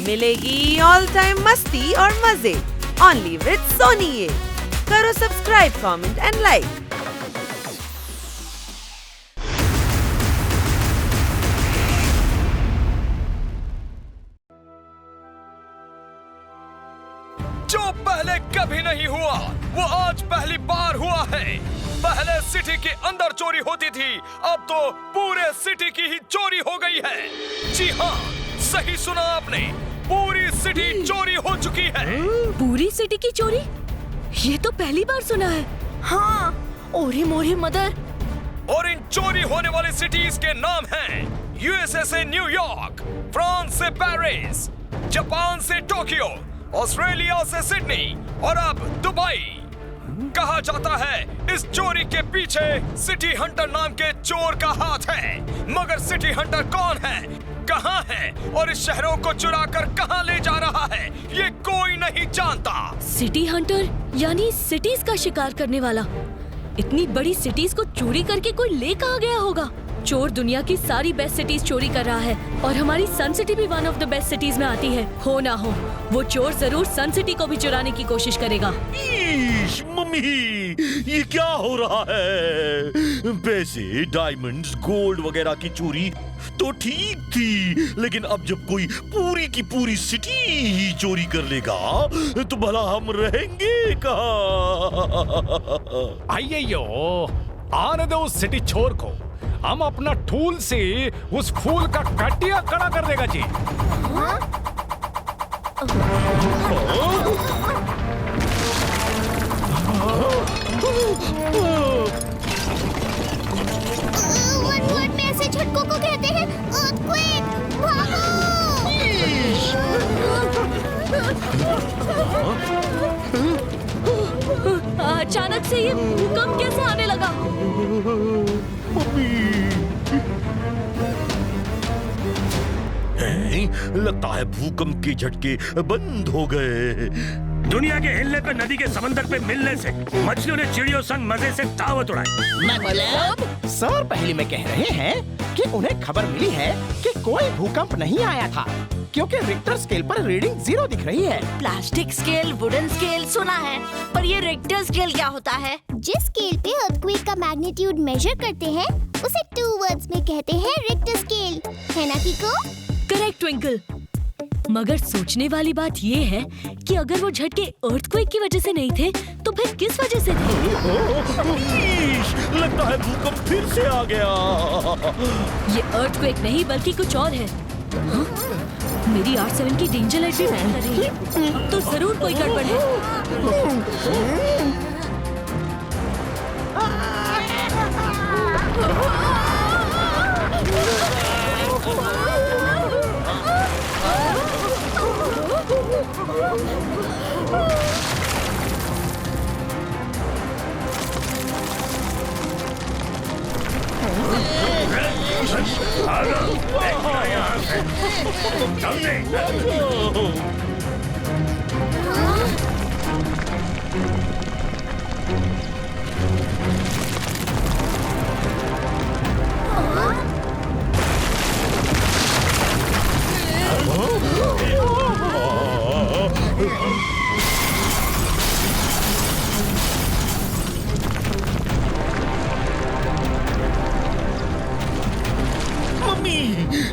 मिलेगी all time मस्ती और मजे ओनली विद सोनी ये। करो सब्सक्राइब, कमेंट एंड लाइक। जो पहले कभी नहीं हुआ वो आज पहली बार हुआ है। पहले सिटी के अंदर चोरी होती थी, अब तो पूरे सिटी की ही चोरी हो गई है। जी हाँ, सही सुना आपने, पूरी सिटी चोरी हो चुकी है। पूरी सिटी की चोरी? ये तो पहली बार सुना है। हाँ, ओरी मोरी मदर। और इन चोरी होने वाली सिटीज के नाम हैं यूएसए से न्यूयॉर्क, फ्रांस से पेरिस, जापान से टोक्यो, ऑस्ट्रेलिया से सिडनी और अब दुबई। कहा जाता है इस चोरी के पीछे सिटी हंटर नाम के चोर का हाथ है। मगर सिटी हंटर कौन है, कहां है और इस शहरों को चुरा कर कहां ले जा रहा है, ये कोई नहीं जानता। सिटी हंटर यानी सिटीज का शिकार करने वाला। इतनी बड़ी सिटीज को चोरी करके कोई ले कहां गया होगा? चोर दुनिया की सारी बेस्ट सिटीज चोरी कर रहा है और हमारी सन सिटी भी one of the best cities में आती है। हो ना हो, वो चोर जरूर सन सिटी को भी चुराने की कोशिश करेगा। मम्मी, ये क्या हो रहा है? पैसे, डायमंड्स, गोल्ड वगैरह की चोरी तो ठीक थी, लेकिन अब जब कोई पूरी की पूरी सिटी ही चोरी कर लेगा तो भला हम रहेंगे कहाँ? अय्यो, आने दो उस सिटी चोर को। हम अपना टूल से उस फूल का कटिया खड़ा कर देगा जी। वर्ड में ऐसे झटकों को कहते हैं earthquake। अचानक से ये भूकंप कैसे आने लगा? लगता है भूकंप के झटके बंद हो गए। दुनिया के हिलने पे, नदी के समंदर पे मिलने से मछलियों ने चिड़ियों संग मजे से दावत उड़ाई। मतलब सर पहले में कह रहे हैं कि उन्हें खबर मिली है कि कोई भूकंप नहीं आया था, क्योंकि रिक्टर स्केल पर रीडिंग 0 दिख रही है। प्लास्टिक स्केल, वुडन स्केल सुना है, पर ये रिक्टर स्केल क्या होता है? जिस स्केल पे अर्थक्वेक का मैग्नीट्यूड मेजर करते हैं उसे 2 वर्ड्स में कहते हैं रिक्टर स्केल, है ना किको? Correct twinkle. मगर सोचने वाली बात ये है कि अगर वो झटके अर्थक्वेक की वजह से नहीं थे तो फिर किस वजह से थे? लगता है भूकंप फिर से आ गया। ये अर्थक्वेक नहीं बल्कि कुछ और है। हाँ? मेरी R7 की डेंजर लाइट भी बैंड कर रही है। अब तो जरूर कोई गड़बड़ है।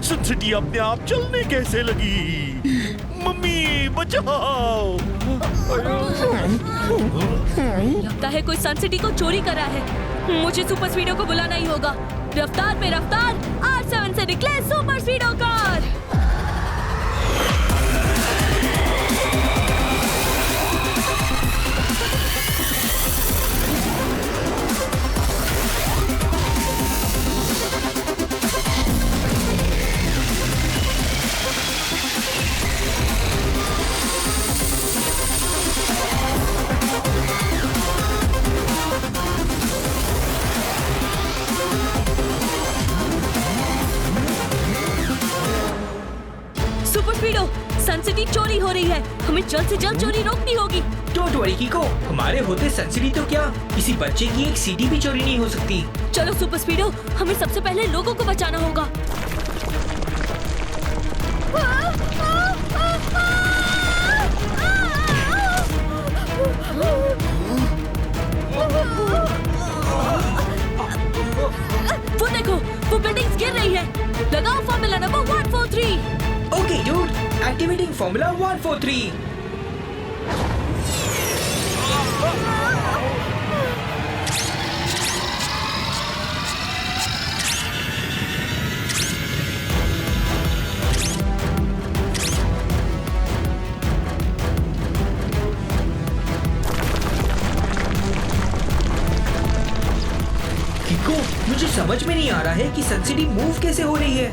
सन सिटी अपने आप चलने कैसे लगी? मम्मी बचाओ! लगता है कोई सन सिटी को चोरी करा है। मुझे सुपर स्पीडो को बुलाना ही होगा। रफ्तार पे रफ्तार, R7 से निकले सुपर स्पीडो कार। सन सिटी चोरी हो रही है, हमें जल्द से जल्द चोरी रोकनी होगी। डोंट वरी कीको, हमारे होते सन सिटी तो क्या, किसी बच्चे की एक सीटी भी चोरी नहीं हो सकती। चलो सुपर स्पीडो, हमें सबसे पहले लोगों को बचाना होगा। Activating formula 143। किको, मुझे समझ में नहीं आ रहा है कि सन सिटी मूव कैसे हो रही है।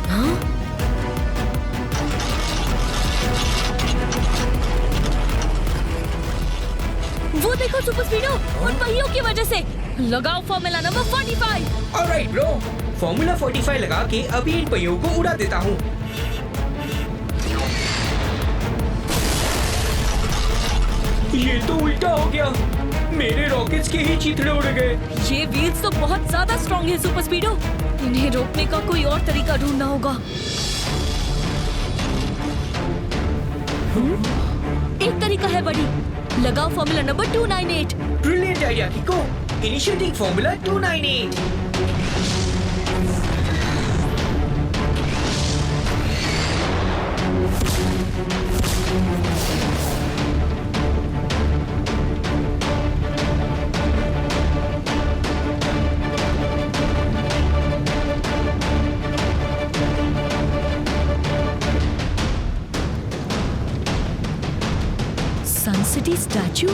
हाँ? वो देखो सुपर स्पीडो, उन पहियों की वजह से। लगाओ formula number 45। Alright bro, formula 45 लगा के अभी इन पहियों को उड़ा देता हूँ। ये तो उल्टा हो गया, मेरे रॉकेट्स के ही चीथड़े उड़ गए। ये व्हील्स तो बहुत ज्यादा स्ट्रॉन्ग है सुपर स्पीडो, इन्हें रोकने का कोई और तरीका ढूंढना होगा। एक तरीका है बड़ी, लगाओ formula number 298। Brilliant idea Kiko, initiating formula 298। Sun city statue.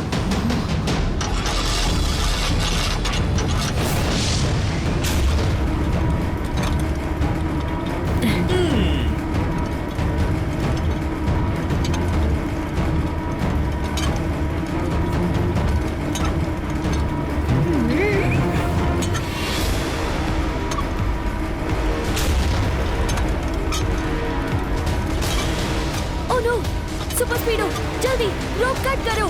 Oh no, super speedo, जल्दी रोप कट करो।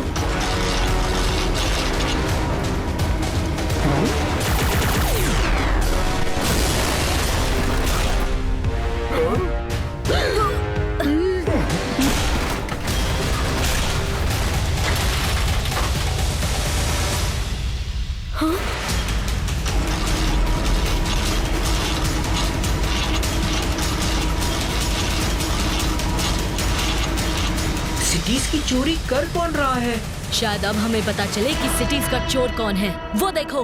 सिटीज की चोरी कर कौन रहा है? शायद अब हमें पता चले कि सिटीज का चोर कौन है। वो देखो।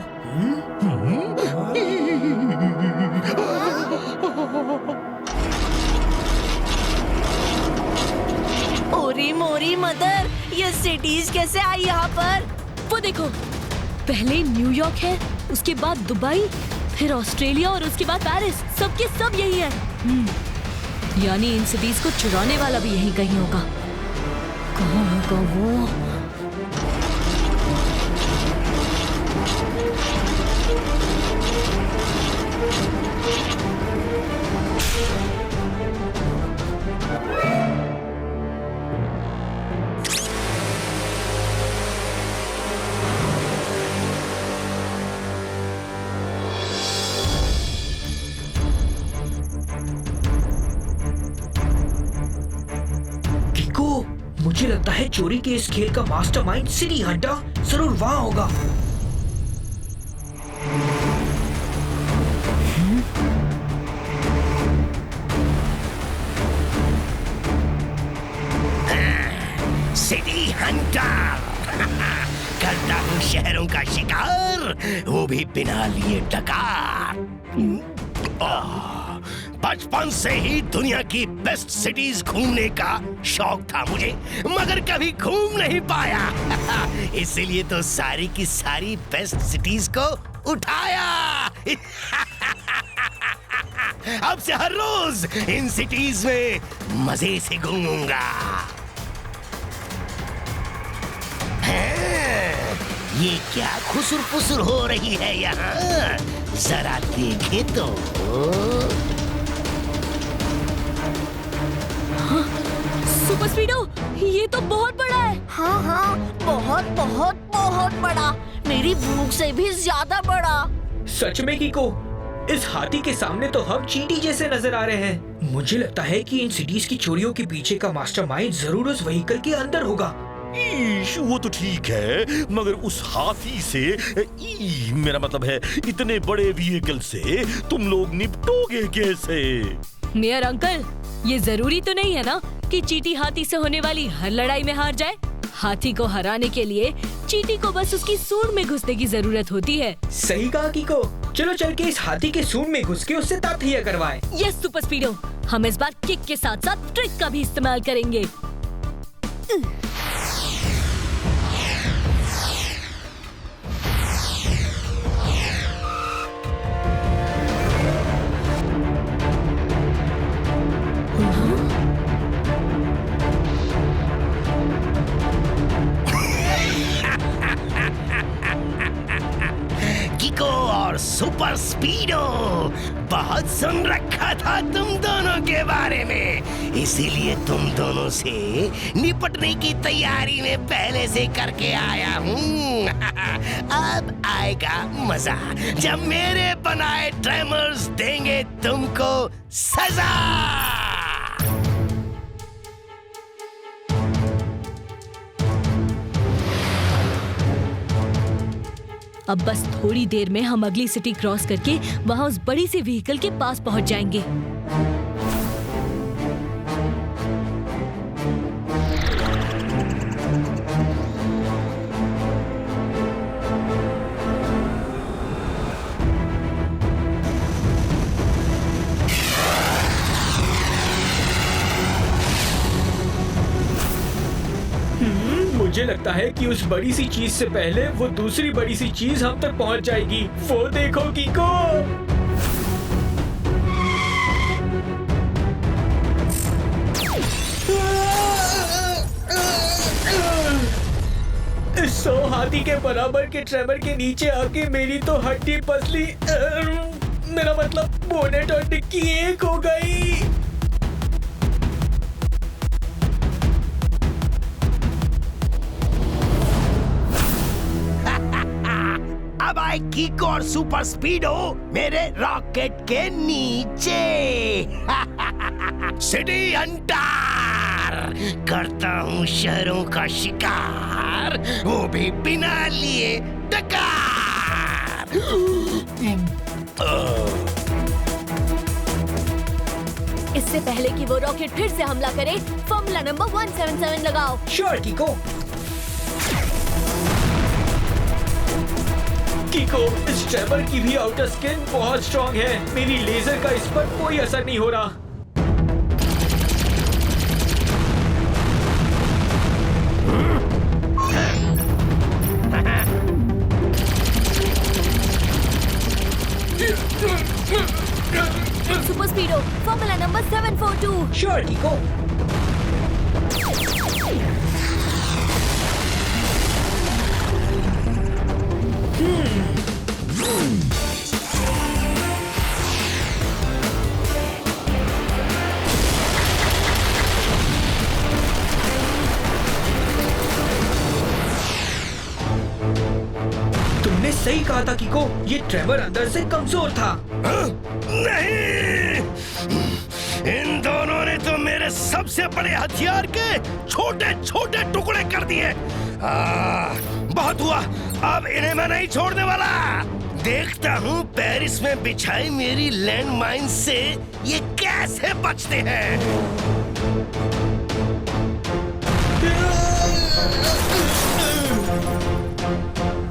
ओरी मोरी मदर, ये सिटीज कैसे आई यहाँ पर? वो देखो, पहले न्यूयॉर्क है, उसके बाद दुबई, फिर ऑस्ट्रेलिया और उसके बाद पेरिस। सबके सब यही है। यानी इन सिटीज को चुराने वाला भी यहीं कहीं होगा। कहाँ होगा वो? मुझे लगता है चोरी के इस खेल का मास्टरमाइंड सिटी हंटर जरूर वहां होगा। सिटी हंटर करता हूँ शहरों का शिकार, वो भी बिना लिए डकार। बचपन से ही दुनिया की बेस्ट सिटीज घूमने का शौक था मुझे, मगर कभी घूम नहीं पाया। इसीलिए तो सारी की सारी बेस्ट सिटीज को उठाया। अब से हर रोज इन सिटीज में मजे से घूमूंगा। ये क्या खुसुर फुसुर हो रही है यहाँ, जरा देखे तो। सुपर स्पीडो, ये तो बहुत बड़ा है। हाँ हाँ, बहुत बहुत बहुत बड़ा, मेरी भूख से भी ज्यादा बड़ा। सच में किको, इस हाथी के सामने तो हम चींटी जैसे नजर आ रहे हैं। मुझे लगता है कि इन सिटीज की चोरियों के पीछे का मास्टरमाइंड जरूर उस व्हीकल के अंदर होगा। वो तो ठीक है, मगर उस हाथी से मेरा मतलब है इतने बड़े व्हीकल से तुम लोग निपटोगे कैसे? मेयर अंकल, ये जरूरी तो नहीं है ना कि चींटी हाथी से होने वाली हर लड़ाई में हार जाए। हाथी को हराने के लिए चींटी को बस उसकी सूंड में घुसने की जरूरत होती है। सही कहा कीको। चलो चल के इस हाथी के सूंड में घुस के उससे तातैया करवाएं। यस सुपर स्पीडो, हम इस बार किक के साथ साथ ट्रिक का भी इस्तेमाल करेंगे। किको और सुपर स्पीडो, बहुत सुन रखा था तुम दोनों के बारे में, इसीलिए तुम दोनों से निपटने की तैयारी में पहले से करके आया हूँ। अब आएगा मजा जब मेरे बनाए ट्रेमर्स देंगे तुमको सजा। अब बस थोड़ी देर में हम अगली सिटी क्रॉस करके वहाँ उस बड़ी सी व्हीकल के पास पहुँच जाएंगे। मुझे लगता है कि उस बड़ी सी चीज से पहले वो दूसरी बड़ी सी चीज हम तक पहुंच जाएगी। वो देखो कीको। सो हाथी के बराबर के ट्रेमर के नीचे आके मेरी तो हड्डी पसली, मेरा मतलब बोनेट और डिक्की एक हो गई। अब आए कीको और सुपर स्पीडो मेरे रॉकेट के नीचे। सिटी हंटर, करता हूँ शहरों का शिकार, वो भी बिना लिए डकार। इससे पहले कि वो रॉकेट फिर से हमला करे, फॉर्मूला नंबर 177 लगाओ। श्योर कीको। कीको, इस ट्रेमर की भी आउटर स्किन बहुत स्ट्रॉन्ग है। मेरी लेजर का इस पर कोई असर नहीं हो रहा। Super speedo, formula number 742। Sure कीको। तुमने सही कहा था कीको, ये ट्रेवर अंदर से कमजोर था। नहीं, इन दोनों ने तो मेरे सबसे बड़े हथियार के छोटे छोटे टुकड़े कर दिए। बहुत हुआ, अब इन्हें मैं नहीं छोड़ने वाला। देखता हूँ पेरिस में बिछाई मेरी लैंड माइन से ये कैसे बचते हैं।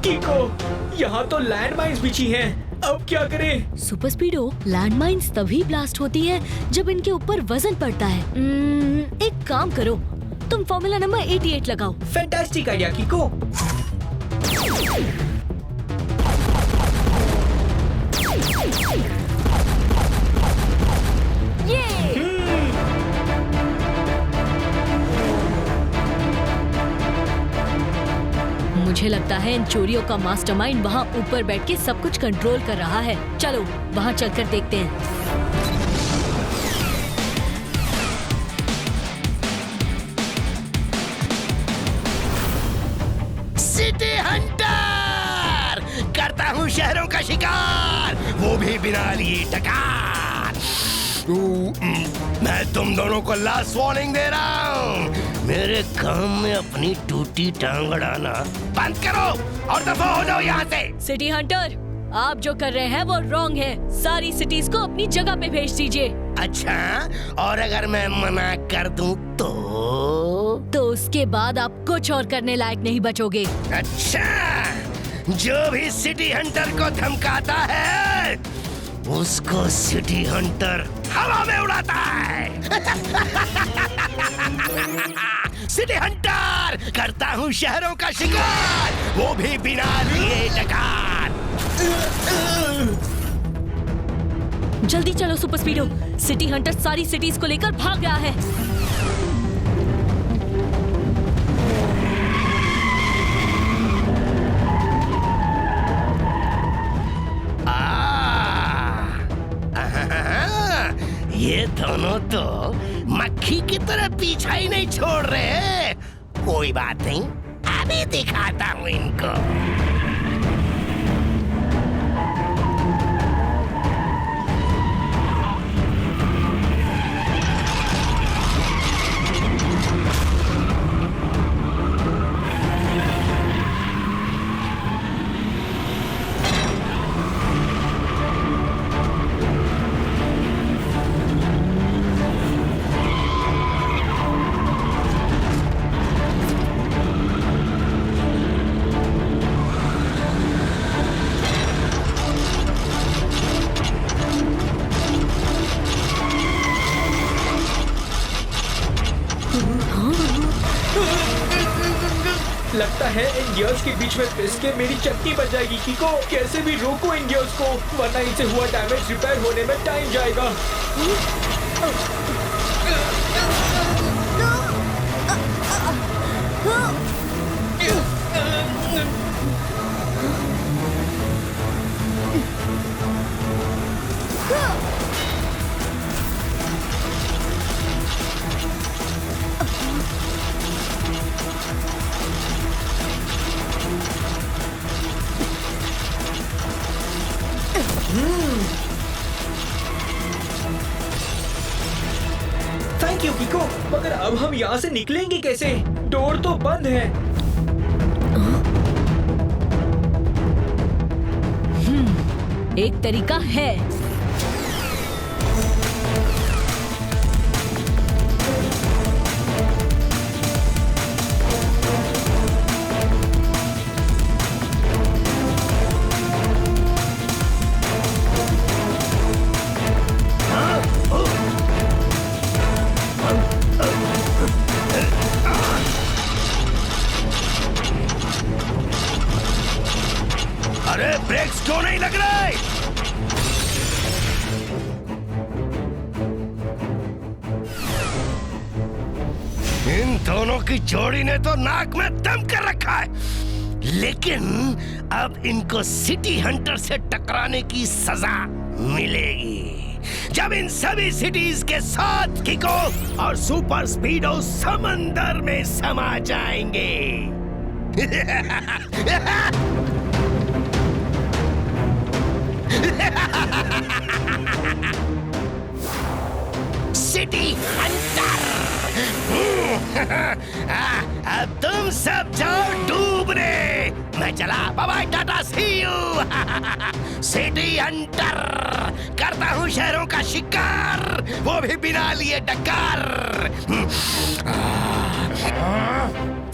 कीको, यहाँ तो लैंड माइन्स बिछी हैं। अब क्या करें? सुपर स्पीडो, लैंड माइन्स तभी ब्लास्ट होती है जब इनके ऊपर वजन पड़ता है। एक काम करो, तुम फॉर्मूला नंबर 88 लगाओ। Fantastic idea कीको। मुझे लगता है इन चोरियों का मास्टरमाइंड वहाँ ऊपर बैठ के सब कुछ कंट्रोल कर रहा है। चलो वहाँ चलकर देखते हैं। सिटी हंटर, करता हूँ शहरों का शिकार, वो भी बिना लिए टकार। मैं तुम दोनों को लास्ट वार्निंग दे रहा हूँ, मेरे काम में अपनी टूटी टांग अड़ाना बंद करो और दफा हो जाओ यहाँ से। सिटी हंटर, आप जो कर रहे हैं वो रॉन्ग है। सारी सिटीज को अपनी जगह पे भेज दीजिए। अच्छा, और अगर मैं मना कर दूं तो? इसके बाद आप कुछ और करने लायक नहीं बचोगे। अच्छा, जो भी सिटी हंटर को धमकाता है उसको सिटी हंटर हवा में उड़ाता है। सिटी हंटर करता हूँ शहरों का शिकार, वो भी बिना लिए डकार। जल्दी चलो सुपर स्पीडो, सिटी हंटर सारी सिटीज को लेकर भाग गया है। ये दोनों तो मक्खी की तरह पीछा ही नहीं छोड़ रहे। कोई बात नहीं, अभी दिखाता हूँ इनको। लगता है इन गियर्स के बीच में फिस के मेरी चटनी बन जाएगी। कीको, कैसे भी रोको इन गियर्स को, वरना इनसे हुआ डैमेज रिपेयर होने में टाइम जाएगा। थैंक यू कीको, मगर अब हम यहाँ से निकलेंगे कैसे? डोर तो बंद है। एक तरीका है। अरे ब्रेक्स क्यों नहीं लग रहे? इन दोनों की जोड़ी ने तो नाक में दम कर रखा है, लेकिन अब इनको सिटी हंटर से टकराने की सजा मिलेगी जब इन सभी सिटीज के साथ किको और सुपर स्पीडो समंदर में समा जाएंगे। सिटी हंटर, अब तुम सब जाओ डूबने। मैं चला, बाय बाय, टाटा, सी यू। सिटी हंटर करता हूँ शहरों का शिकार, वो भी बिना लिए डकार।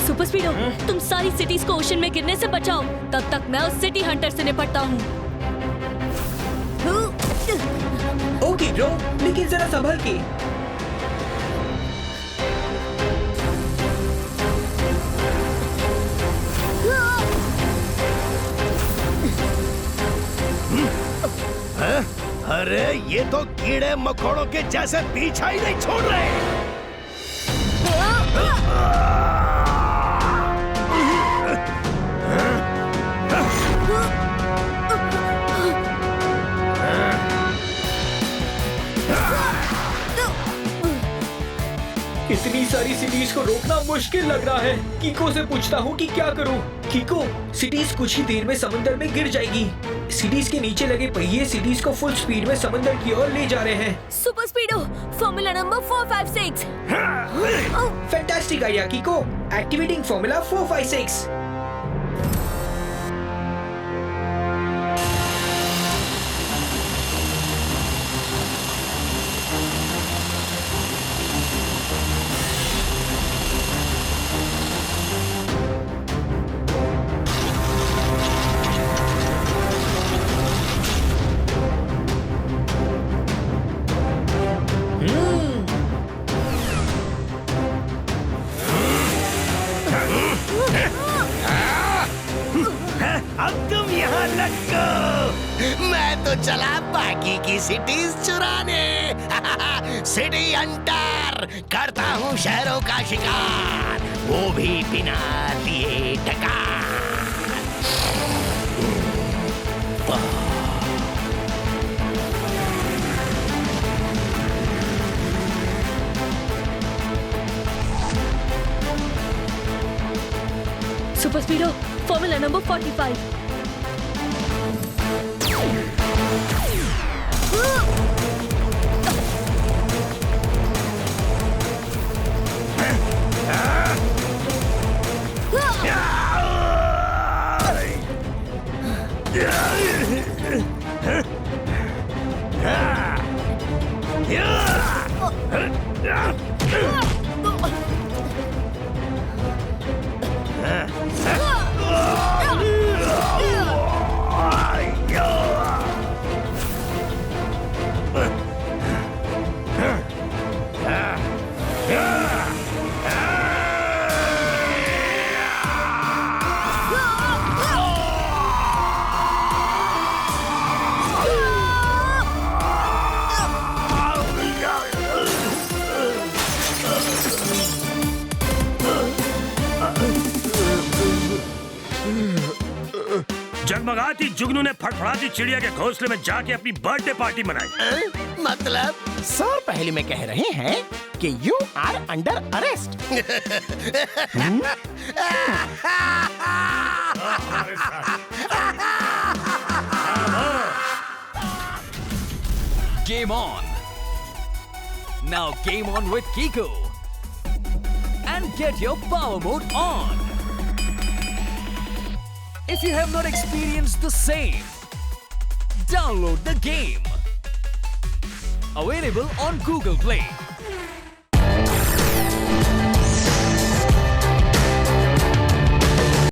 सुपर स्पीडो, तुम सारी सिटीज को ओशन में गिरने से बचाओ, तब तक मैं उस सिटी हंटर से निपटता हूँ। ओके ब्रो, लेकिन जरा संभल के। अरे ये तो कीड़े मकोड़ों के जैसे पीछा ही नहीं छोड़ रहे। इतनी सारी सिटीज को रोकना मुश्किल लग रहा है। कीको से पूछता हूँ कि क्या करूँ। कीको, सिटीज कुछ ही देर में समंदर में गिर जाएगी। सिटीज के नीचे लगे पहिए सिटीज को फुल स्पीड में समंदर की ओर ले जा रहे हैं। Super speedo, formula number 456। Fantastic idea Kiko, activating formula 456। मैं तो चला बाकी की सिटीज चुराने। सिटी हंटर, करता हूँ शहरों का शिकार, वो भी बिना लिए टकार। Super speedo formula number 45। जगमगाती जुगनू ने फड़फड़ाती चिड़िया के घोंसले में जाके अपनी बर्थडे पार्टी मनाई। मतलब सर पहले में कह रहे हैं कि you are under arrest. Game on. Now game on with Kiko. And get your power mode on. If you have not experienced the same, download the game. Available on Google Play.